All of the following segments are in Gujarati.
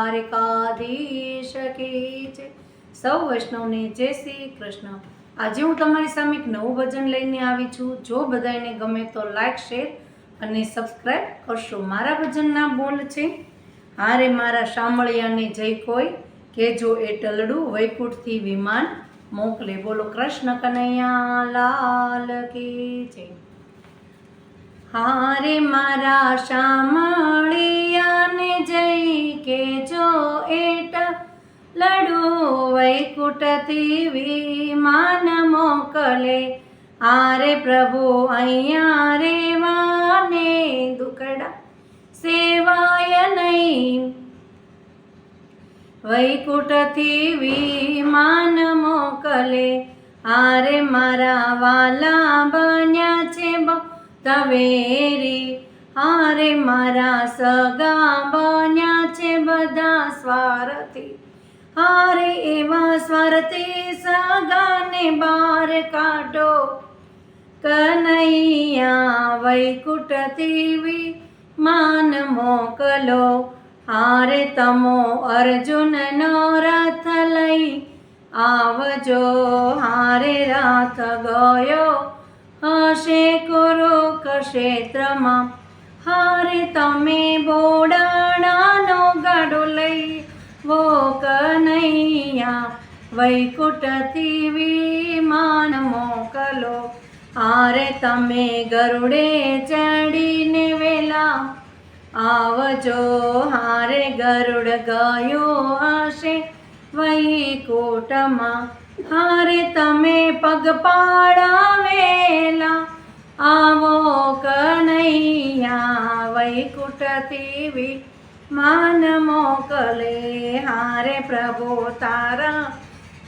દ્વારિકાધીશ કી જય। સૌ વૈષ્ણવને જય શ્રી કૃષ્ણ। આજે હું તમારી સામે એક નવું ભજન લઈને આવી છું। જો બધાને ગમે તો લાઈક શેર અને સબસ્ક્રાઇબ કરશો। મારા ભજનના બોલ છે, હારે મારા શામળિયાને જય કોઈ, કે જો એ ટલડું વૈકુંઠથી વિમાન મોકલે। બોલો કૃષ્ણ કનૈયા લાલ કી જય। હારે મારા શામળિયાને જય, કે જો એ ટલડું વૈકુંઠથી વિમાન મોકલે। હારે પ્રભુ અહીંયા રેવાને દુખડા સેવાય નહીં, વૈકુંઠથી વિમાન મોકલે। હારે મારા વાલા બન્યા છે ઝવેરી, હારે મારા સગા બન્યા છે બધા સ્વાર્થી। હારે એવા સ્વાર્થી સગાને બહાર કાઢો કનૈયા, વૈકુંઠથી વિમાન મોકલો। હારે તમો અર્જુનનો રથ લઈ આવજો, હારે રથ ગયો હશે કુરુક્ષેત્રમાં। હારે તમે બોડાણાનો ગાડો લઈ વો કનૈયા, વૈકુંઠથી વિમાન મોકલો। હારે તમે ગરુડે ચડીને વેલા આવજો, હારે ગરુડ ગયો હશે વૈકુંઠમાં। હારે તમે પગપાળા વેલા આવો કનૈયા, વૈકુંઠથી વિમાન મોકલે। હારે પ્રભુ તારા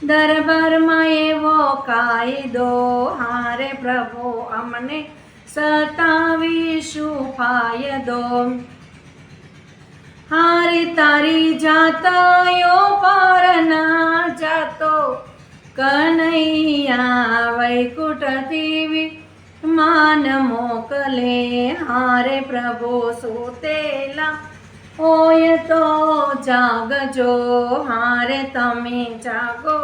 દરબારમાં એવો કાયદો, હારે પ્રભુ અમને સતાવીશું ફાયદો। હારે તારી જાતયો પર ના જાતો કનૈયા, વૈકુંઠથી વિમાન મોકલે। હારે પ્રભુ સુતેલા હોય તો જાગજો, હારે તમે જાગો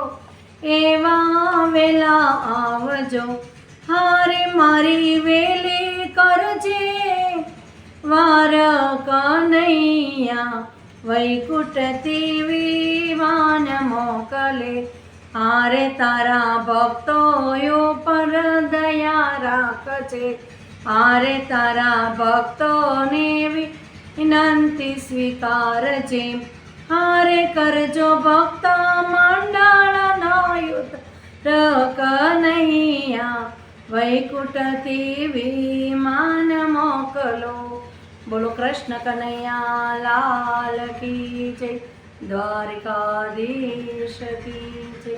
એવા વેલા આવજો। હારે મારી વેલી કરજે વાર કનૈયા, વૈકુંઠથી વિમાન મોકલે। હારે તારા ભક્તો પર દયા રાખજે, હારે તારા ભક્તોને વિનંતી સ્વીકારજે। હારે કરજો ભક્ત મંડળના યુદ્ધ કનૈયા, વૈકુંઠથી વિમાન મોકલો। બોલો કૃષ્ણ કનૈયા લાલ કી જય, દ્વારિકાધીશ કી જય।